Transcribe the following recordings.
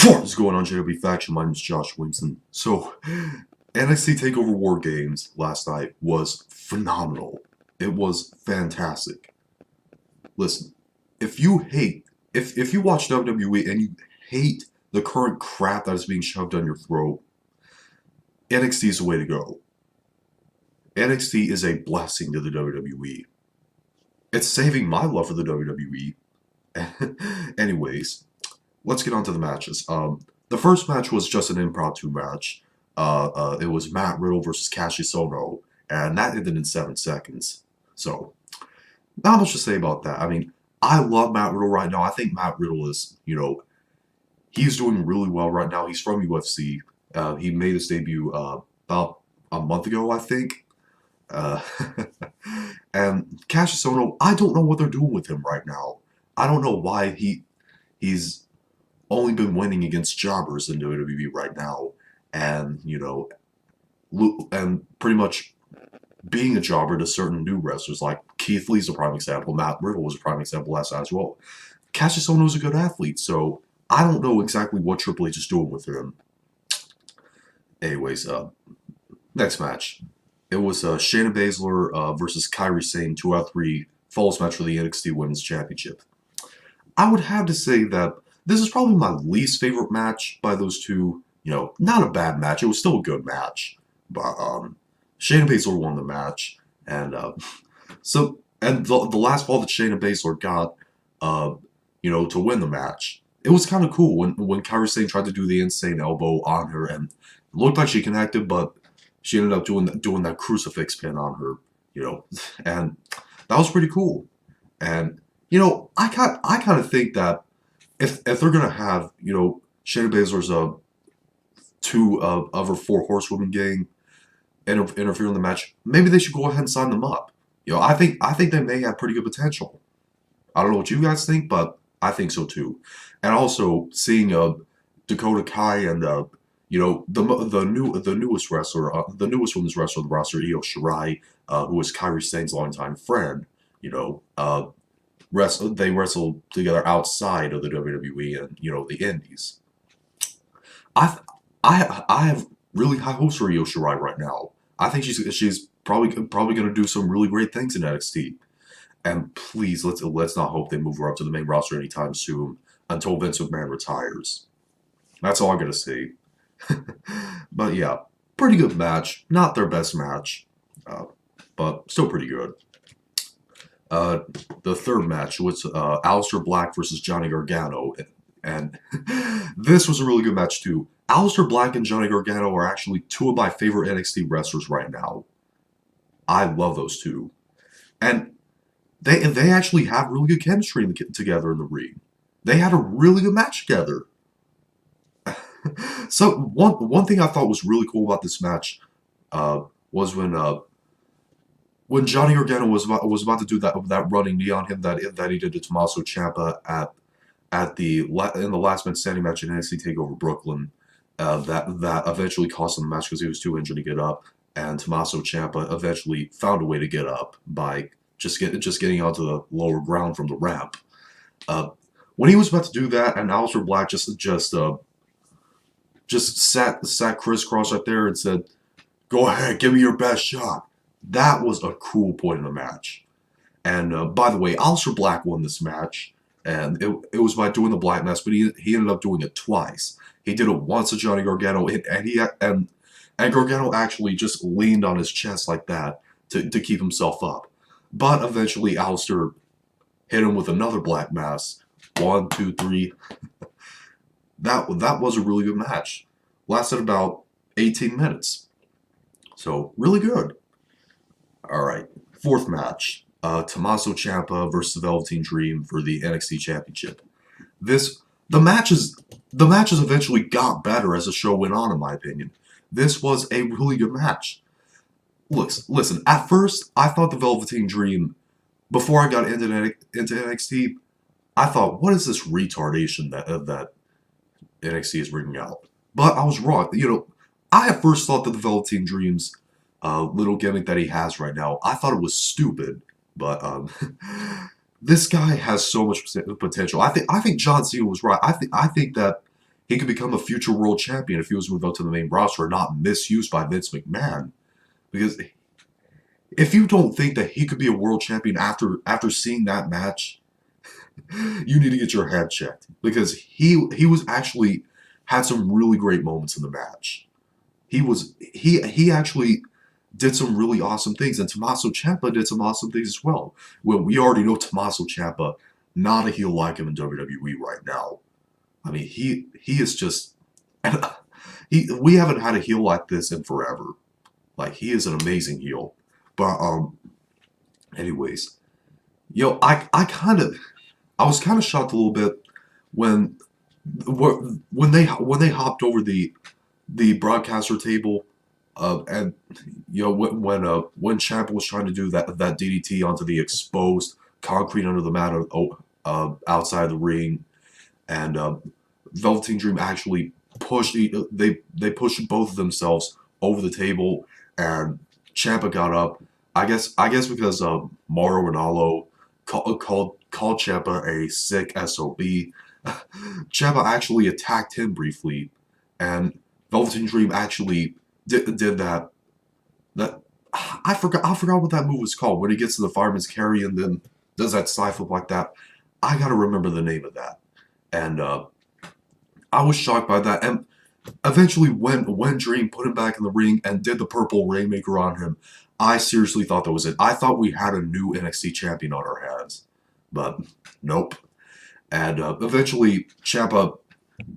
What's going on, JW Faction? My name is Josh Williamson. So, NXT Takeover War Games last night was phenomenal. It was fantastic. Listen, if you watch WWE and you hate the current crap that is being shoved down your throat, NXT is the way to go. NXT is a blessing to the WWE. It's saving my love for the WWE. Anyways, let's get on to the matches. The first match was just an impromptu match. It was Matt Riddle versus Cassius Ohno, and that ended in 7 seconds. So, not much to say about that. I mean, I love Matt Riddle right now. I think Matt Riddle is, he's doing really well right now. He's from UFC. He made his debut about a month ago, I think. And Cassius Ohno, I don't know what they're doing with him right now. I don't know why he's only been winning against jobbers in WWE right now, and and pretty much being a jobber to certain new wrestlers like Keith Lee's a prime example. Matt Riddle was a prime example last night as well. Cassius Ohno is a good athlete, so I don't know exactly what Triple H is doing with him. Anyways, next match. It was Shayna Baszler versus Kairi Sane, 2 out of 3 falls match for the NXT Women's Championship. I would have to say that this is probably my least favorite match by those two. Not a bad match. It was still a good match. But Shayna Baszler won the match. And the last fall that Shayna Baszler got, to win the match, it was kind of cool when Kairi Sane tried to do the insane elbow on her, and it looked like she connected, but she ended up doing that crucifix pin on her, and that was pretty cool. And I kind of think that if they're gonna have Shayna Baszler's 2 of her 4 horsewomen gang interfere in the match, maybe they should go ahead and sign them up. I think they may have pretty good potential. I don't know what you guys think, but I think so too. And also seeing Dakota Kai and the newest wrestler, the newest women's wrestler on the roster, Io Shirai, who is Kairi Sane's longtime friend, they wrestled together outside of the WWE and the Indies. I have really high hopes for Io Shirai right now. I think she's probably going to do some really great things in NXT. And please, let's not hope they move her up to the main roster anytime soon until Vince McMahon retires. That's all I'm gonna say. But yeah, pretty good match. Not their best match, but still pretty good. The third match was Aleister Black versus Johnny Gargano, and this was a really good match too. Aleister Black and Johnny Gargano are actually 2 of my favorite NXT wrestlers right now. I love those two, and they actually have really good chemistry together in the ring. They had a really good match together. So one thing I thought was really cool about this match was when Johnny Gargano was about to do that running knee on him that he did to Tommaso Ciampa in the last man standing match in NXT Takeover Brooklyn. That eventually cost him the match because he was too injured to get up, and Tommaso Ciampa eventually found a way to get up by just getting onto the lower ground from the ramp. When he was about to do that, and Aleister Black just sat crisscross right there and said, "Go ahead, give me your best shot." That was a cool point in the match. And by the way, Aleister Black won this match, and it was by doing the Black Mass, but he ended up doing it twice. He did it once to Johnny Gargano, and Gargano actually just leaned on his chest like that to keep himself up. But eventually, Aleister hit him with another Black Mass. 1, 2, 3. That was a really good match. Lasted about 18 minutes. So, really good. Alright, 4th match. Tommaso Ciampa versus Velveteen Dream for the NXT Championship. The matches eventually got better as the show went on, in my opinion. This was a really good match. Listen, at first, I thought the Velveteen Dream, before I got into NXT, I thought, what is this retardation that NXT is bringing out? But I was wrong. I at first thought that the Velveteen Dream's little gimmick that he has right now, I thought it was stupid. But this guy has so much potential. I think John Cena was right. I think that he could become a future world champion if he was moved up to the main roster, not misused by Vince McMahon. Because if you don't think that he could be a world champion after seeing that match, you need to get your head checked. Because he was actually had some really great moments in the match. He actually did some really awesome things, and Tommaso Ciampa did some awesome things as well. Well, we already know Tommaso Ciampa, not a heel like him in WWE right now. I mean, he is just we haven't had a heel like this in forever. Like, he is an amazing heel. But anyways, I was kind of shocked a little bit when when they hopped over the broadcaster table, and when Ciampa was trying to do that DDT onto the exposed concrete under the mat outside the ring, and Velveteen Dream actually they pushed both of themselves over the table, and Ciampa got up. I guess because Mauro Ranallo called Ciampa a sick SOB. Ciampa actually attacked him briefly, and Velveteen Dream actually did that. That I forgot what that move was called, when he gets to the fireman's carry and then does that side flip like that. I gotta remember the name of that. And I was shocked by that. And eventually, when Dream put him back in the ring and did the purple Rainmaker on him, I seriously thought that was it. I thought we had a new NXT champion on our hands, but nope. And eventually, Ciampa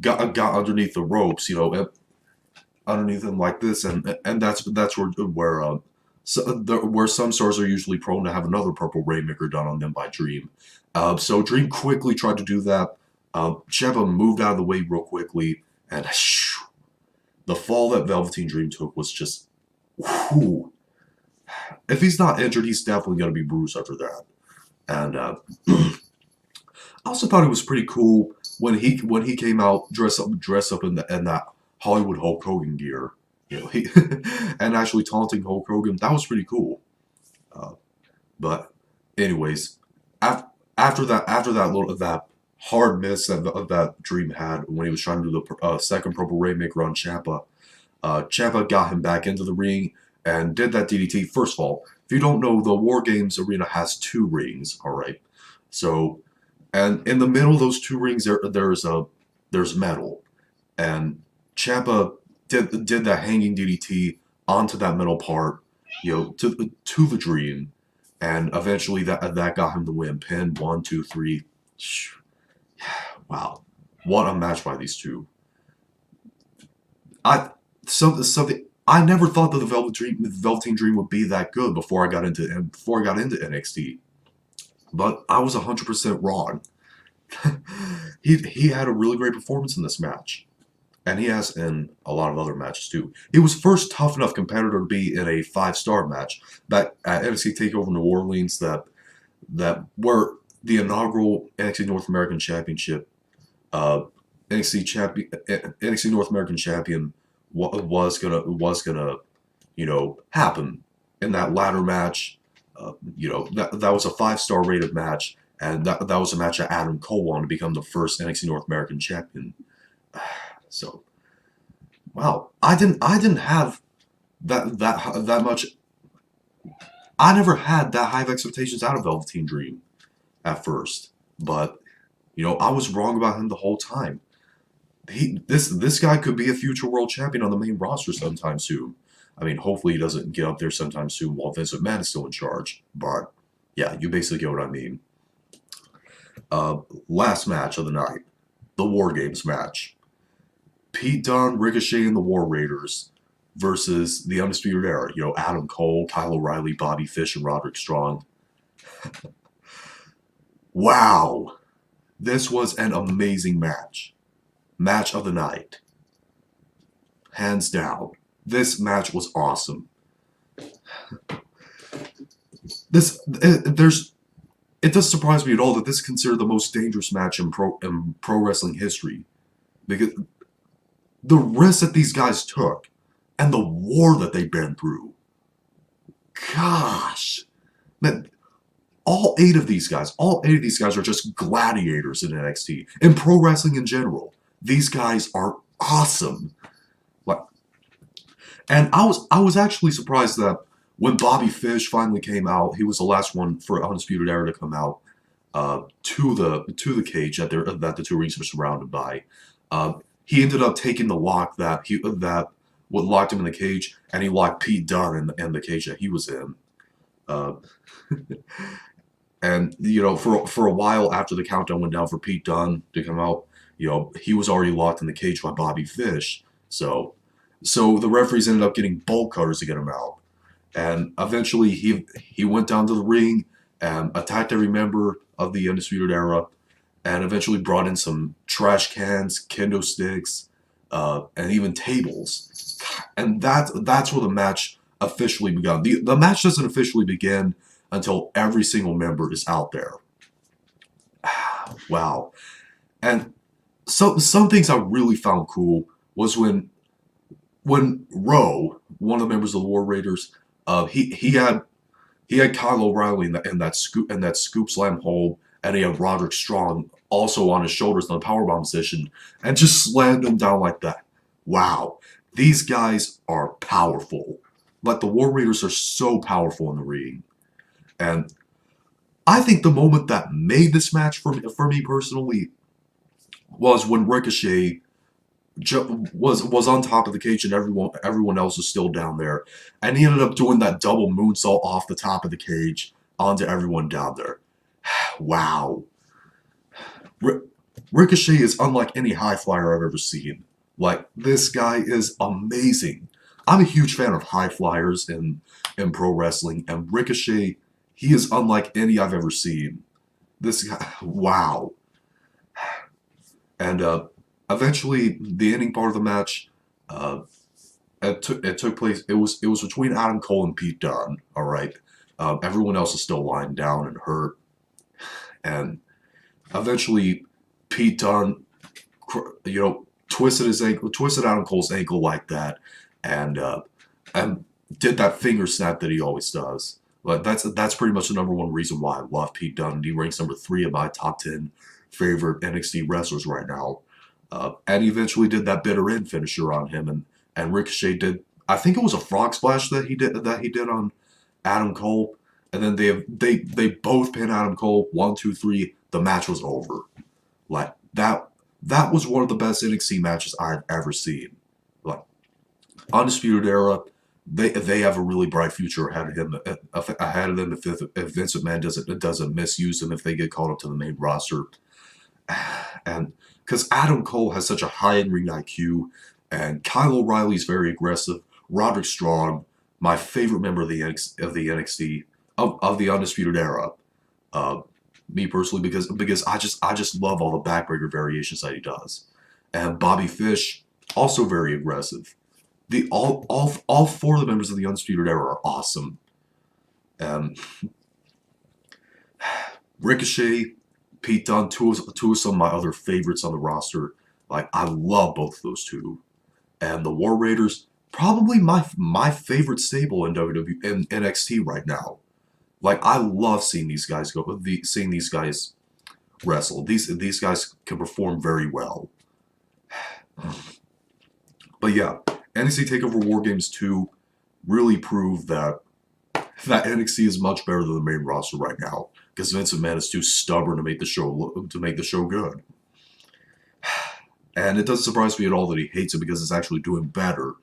got underneath the ropes, underneath him like this, and that's where some stars are usually prone to have another purple Rainmaker done on them by Dream. So Dream quickly tried to do that. Ciampa moved out of the way real quickly, and the fall that Velveteen Dream took was just, whew. If he's not injured, he's definitely going to be bruised after that. And I also thought it was pretty cool when he came out dressed up in that Hollywood Hulk Hogan gear, he and actually taunting Hulk Hogan. That was pretty cool. But anyways, after that hard miss that Dream had when he was trying to do the second purple Rainmaker on Ciampa, Ciampa got him back into the ring and did that DDT. First of all, if you don't know, the War Games arena has 2 rings. All right, so, and in the middle of those 2 rings there's metal, and Ciampa did that hanging DDT onto that metal part, to the Dream, and eventually that got him the win. Pin 1, 2, 3. Wow, what a match by these two. Something I never thought that the Velveteen Dream would be that good before I got into NXT, but I was 100% wrong. He had a really great performance in this match, and he has in a lot of other matches too. He was first tough enough competitor to be in a 5-star match back at NXT Takeover New Orleans, that were the inaugural NXT North American Championship. NXT North American Champion was gonna happen in that ladder match. That was a 5-star rated match, and that was a match that Adam Cole won to become the first NXT North American Champion. So, wow, I didn't have that much. I never had that high of expectations out of Velveteen Dream at first, but I was wrong about him the whole time. This guy could be a future world champion on the main roster sometime soon. I mean, hopefully he doesn't get up there sometime soon while Vince McMahon is still in charge. But yeah, you basically get what I mean. Last match of the night, the War Games match. Pete Dunne, Ricochet, and the War Raiders versus the Undisputed Era. Adam Cole, Kyle O'Reilly, Bobby Fish, and Roderick Strong. Wow. This was an amazing match. Match of the night. Hands down. This match was awesome. It doesn't surprise me at all that this is considered the most dangerous match in pro wrestling history. Because the risk that these guys took and the war that they've been through. Gosh. Man, all 8 of these guys are just gladiators in NXT, in pro wrestling in general. These guys are awesome. Like, and I was actually surprised that when Bobby Fish finally came out, he was the last one for Undisputed Era to come out to the cage that the two rings were surrounded by. Uh, he ended up taking the lock that what locked him in the cage, and he locked Pete Dunne in the cage that he was in. Uh, and for a while after the countdown went down for Pete Dunne to come out, he was already locked in the cage by Bobby Fish. So the referees ended up getting bolt cutters to get him out. And eventually he went down to the ring and attacked every member of the Undisputed Era, and eventually brought in some trash cans, kendo sticks, and even tables. And that's where the match officially began. The match doesn't officially begin until every single member is out there. Wow. And some things I really found cool was when Rowe, one of the members of the War Raiders, he had Kyle O'Reilly in that scoop slam hold, and he had Roderick Strong also on his shoulders in the powerbomb position, and just slammed him down like that. Wow, these guys are powerful. Like, the War Raiders are so powerful in the ring, and I think the moment that made this match for me personally was when Ricochet was on top of the cage, and everyone else was still down there, and he ended up doing that double moonsault off the top of the cage onto everyone down there. Wow. Ricochet is unlike any high flyer I've ever seen. Like, this guy is amazing. I'm a huge fan of high flyers in pro wrestling, and Ricochet, he is unlike any I've ever seen. This guy, wow. And eventually, the ending part of the match, it took place. It was between Adam Cole and Pete Dunne. All right, everyone else is still lying down and hurt, and eventually, Pete Dunne, twisted Adam Cole's ankle like that, and did that finger snap that he always does. But that's pretty much the number one reason why I love Pete Dunne. He ranks number 3 of my top 10 favorite NXT wrestlers right now. And he eventually did that bitter end finisher on him, and Ricochet did. I think it was a frog splash that he did on Adam Cole, and then they both pinned Adam Cole 1, 2, 3. The match was over. Like, that was one of the best NXT matches I've ever seen. Like, Undisputed Era, they have a really bright future ahead of them if Vince McMahon doesn't misuse them if they get called up to the main roster. And because Adam Cole has such a high in-ring IQ, and Kyle O'Reilly's very aggressive, Roderick Strong, my favorite member of the NXT of the Undisputed Era, me personally, because I just love all the backbreaker variations that he does, and Bobby Fish, also very aggressive. All 4 of the members of the Undisputed Era are awesome. Ricochet, Pete Dunne, two of some of my other favorites on the roster. Like, I love both of those two. And the War Raiders, probably my favorite stable in in NXT right now. Like, I love seeing these guys wrestle. These guys can perform very well. But yeah, NXT Takeover War Games 2 really proved that NXT is much better than the main roster right now, because Vince McMahon is too stubborn to make the show good. And it doesn't surprise me at all that he hates it, because it's actually doing better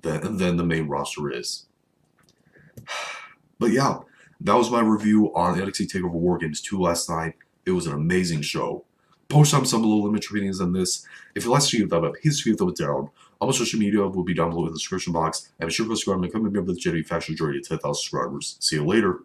than the main roster is. But yeah, that was my review on NXT TakeOver War Games 2 last night. It was an amazing show. Post some little image ratings on this. If you'd like to see a thumb up, please give a thumb down. All my social media will be down below in the description box. And be sure to subscribe and become a member of the Jedi Faction Majority of 10,000 subscribers. See you later.